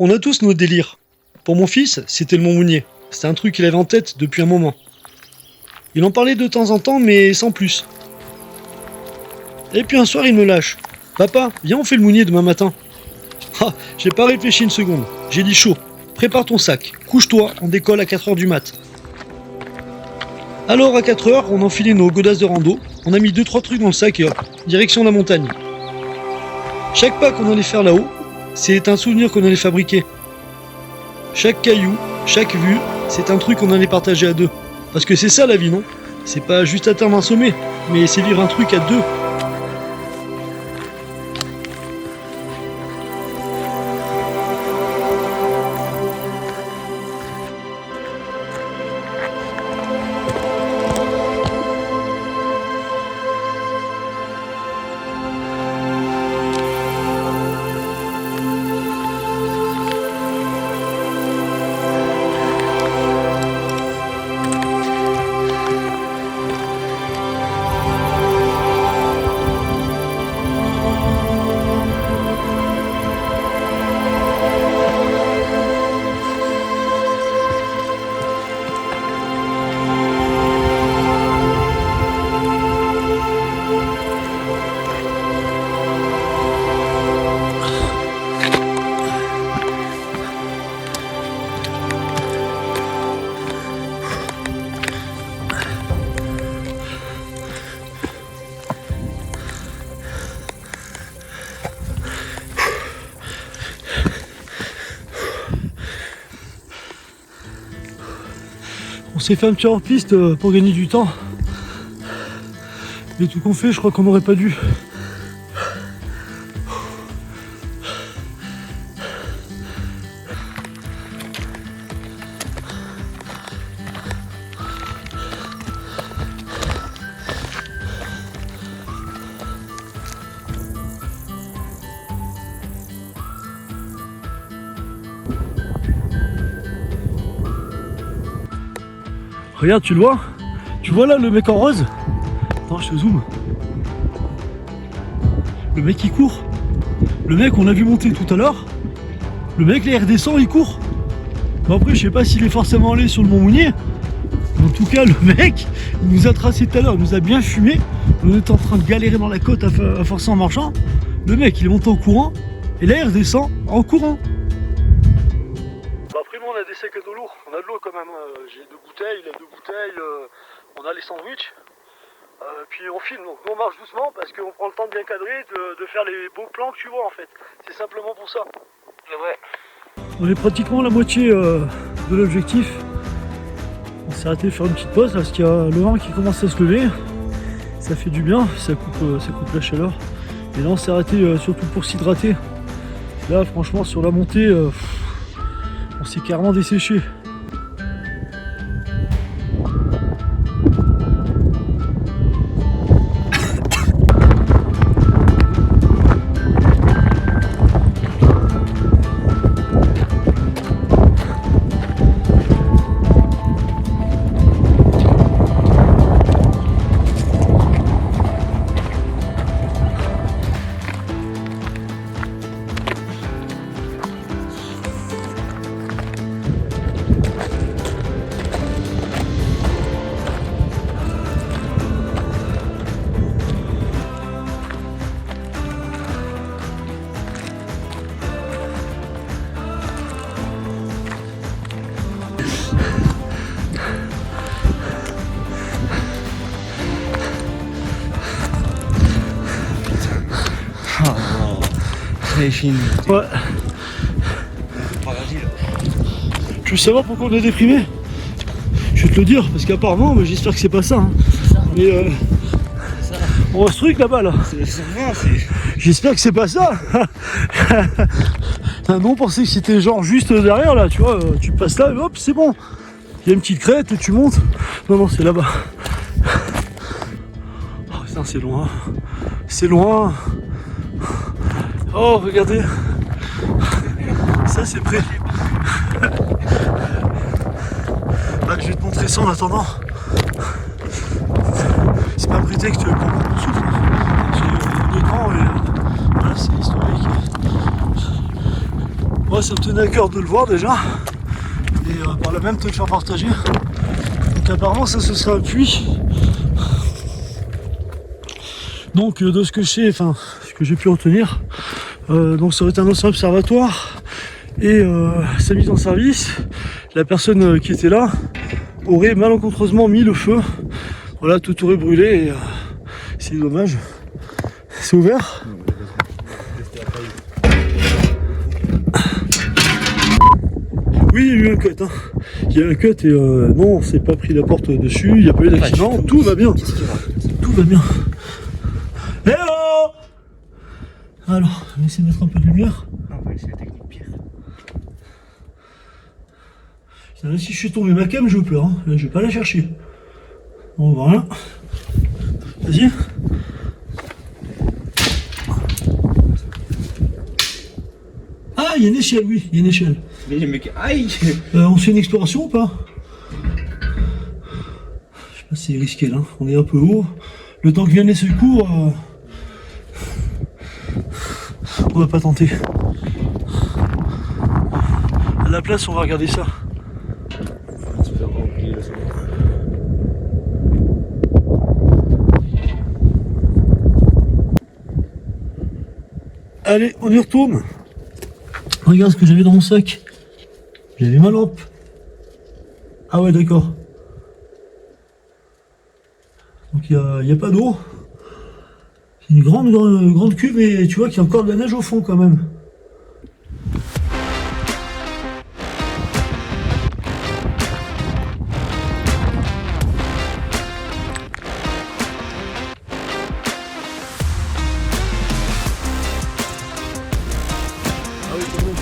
On a tous nos délires. Pour mon fils, c'était le Mont Mounier. C'était un truc qu'il avait en tête depuis un moment. Il en parlait de temps en temps, mais sans plus. Et puis un soir, il me lâche. Papa, viens, on fait le Mounier demain matin. Ah, j'ai pas réfléchi une seconde. J'ai dit chaud. Prépare ton sac, couche-toi, on décolle à 4h du mat. Alors à 4h, on a enfilé nos godasses de rando, on a mis 2-3 trucs dans le sac et hop, direction la montagne. Chaque pas qu'on allait faire là-haut, c'est un souvenir qu'on allait fabriquer. Chaque caillou, chaque vue, c'est un truc qu'on allait partager à deux. Parce que c'est ça la vie, non? C'est pas juste atteindre un sommet, mais c'est vivre un truc à deux. On s'est fait un petit hors-piste pour gagner du temps. Mais tout qu'on fait, je crois qu'on n'aurait pas dû. Regarde, tu le vois? Tu vois là le mec en rose? Attends, je te zoome. Le mec il court. Le mec on l'a vu monter tout à l'heure. Le mec là il redescend, il court. Bon après je sais pas s'il est forcément allé sur le Mont Mounier. En tout cas le mec il nous a tracé tout à l'heure, il nous a bien fumé. On était en train de galérer dans la côte à forcer en marchant. Le mec il est monté en courant. Et là il redescend en courant. Après nous on a des sacs à dos lourds, on a de l'eau quand même, j'ai 2 bouteilles, il a 2 bouteilles, on a les sandwichs, puis on filme, donc nous on marche doucement parce qu'on prend le temps de bien cadrer, de faire les beaux plans que tu vois en fait, c'est simplement pour ça. C'est vrai. On est pratiquement à la moitié de l'objectif, on s'est arrêté de faire une petite pause parce qu'il y a le vent qui commence à se lever, ça fait du bien, ça coupe la chaleur, et là on s'est arrêté surtout pour s'hydrater. Là franchement sur la montée, on s'est carrément desséché. Très fine. Ouais. Fragile. Tu veux savoir pourquoi on est déprimé? Je vais te le dire, parce qu'apparemment, j'espère que c'est pas ça. Hein. Mais on voit ce truc là-bas là. J'espère que c'est pas ça. Non, on pensait que c'était genre juste derrière là, tu vois, tu passes là et hop, c'est bon. Il y a une petite crête, tu montes. Non, non, c'est là-bas. Oh putain, c'est loin. C'est loin. Oh, regardez. Ça, c'est prêt. Bah, je vais te montrer ça en attendant. C'est pas un prétexte pour prendre mon souffle. J'ai un écran et voilà, c'est historique. Bon, moi ça me tenait à cœur de le voir déjà. Et par là même te le faire partager. Donc apparemment ça ce sera un puits. Donc de ce que je sais, enfin ce que j'ai pu retenir, donc ça aurait été un ancien observatoire. Et sa mise en service, la personne qui était là aurait malencontreusement mis le feu. Voilà, tout aurait brûlé et c'est dommage. C'est ouvert. Oui, il y a eu un cut. Hein. Il y a eu un cut et non, on s'est pas pris la porte dessus, il n'y a pas eu d'accident, tout va bien. Tout va bien. Hello. Alors, on va essayer de mettre un peu de lumière. On va essayer la technique pire. Là, si je suis tombé ma cam, je pleure. Hein. Là, je vais pas la chercher. Bon, voilà. Vas-y. Ah, il y a une échelle, oui, il y a une échelle. Mais les mecs, aïe. On fait une exploration ou pas? Je sais pas si c'est risqué là. On est un peu haut. Le temps que viennent les secours, on va pas tenter. À la place, on va regarder ça. Allez, on y retourne. Regarde ce que j'avais dans mon sac. J'avais ma lampe. Ah ouais, d'accord. Donc il n'y a pas d'eau. C'est une grande cuve et tu vois qu'il y a encore de la neige au fond quand même. Ah oui, quand même.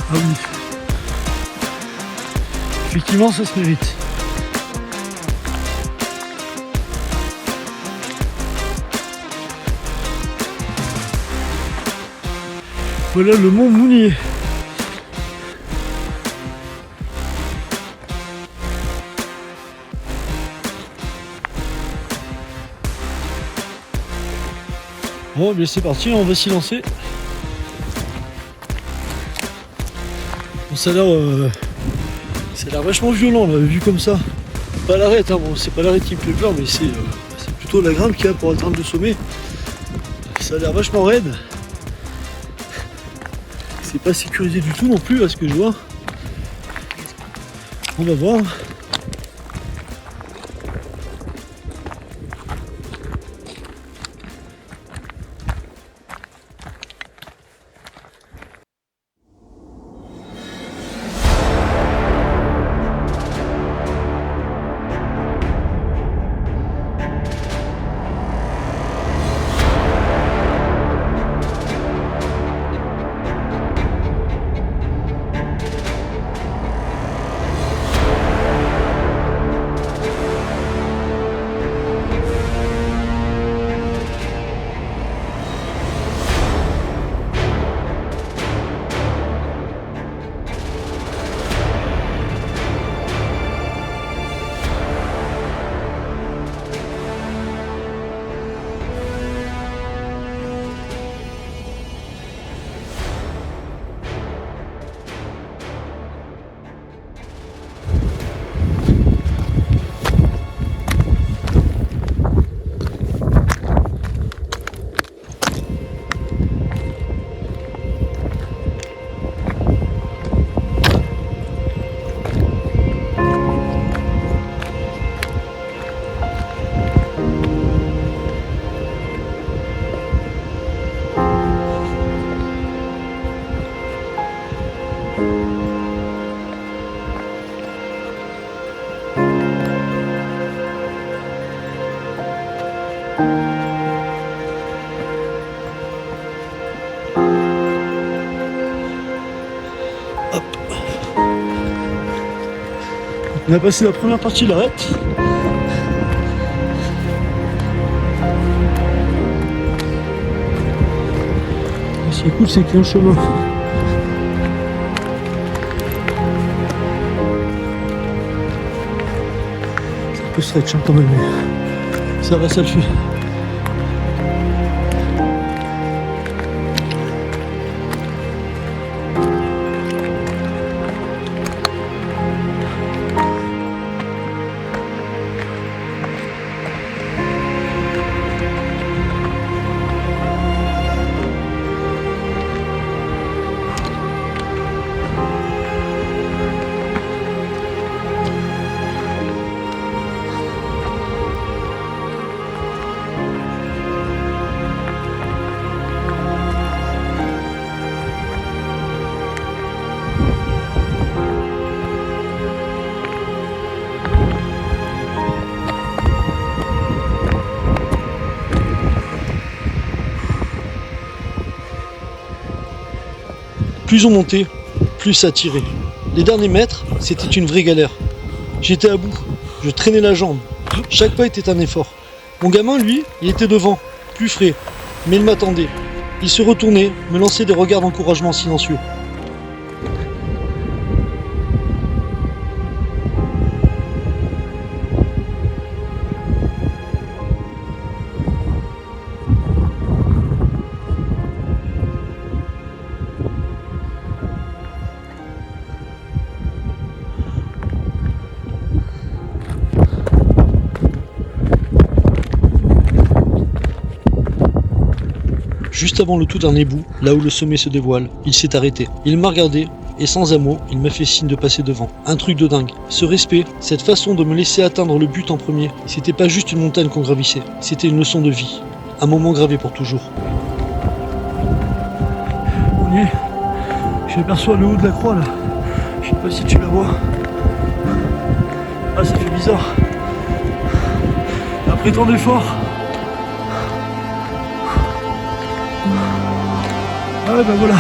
Ah oui. Effectivement, ça se mérite. Voilà le mont Mounier. Bon, bien c'est parti, on va s'y lancer. Bon, ça a l'air vachement violent là, vu comme ça. Pas l'arête, hein. Bon, c'est pas l'arête qui me fait peur, mais c'est plutôt la grimpe qu'il y a pour atteindre le sommet. Ça a l'air vachement raide. C'est pas sécurisé du tout non plus à ce que je vois. On va voir. On a passé la première partie de l'arête. Ce qui est cool, c'est qu'il y a un chemin. Ça peu stretch hein, quand même, mais ça va, ça le fait. Plus on montait, plus ça tirait. Les derniers mètres, c'était une vraie galère. J'étais à bout, je traînais la jambe. Chaque pas était un effort. Mon gamin, lui, il était devant, plus frais, mais il m'attendait. Il se retournait, me lançait des regards d'encouragement silencieux. Juste avant le tout dernier bout, là où le sommet se dévoile, il s'est arrêté. Il m'a regardé, et sans un mot, il m'a fait signe de passer devant. Un truc de dingue. Ce respect, cette façon de me laisser atteindre le but en premier, c'était pas juste une montagne qu'on gravissait, c'était une leçon de vie. Un moment gravé pour toujours. On y est. J'aperçois le haut de la croix là. Je sais pas si tu la vois. Ah, ça fait bizarre. Après tant d'efforts. Ah ouais, bah voilà.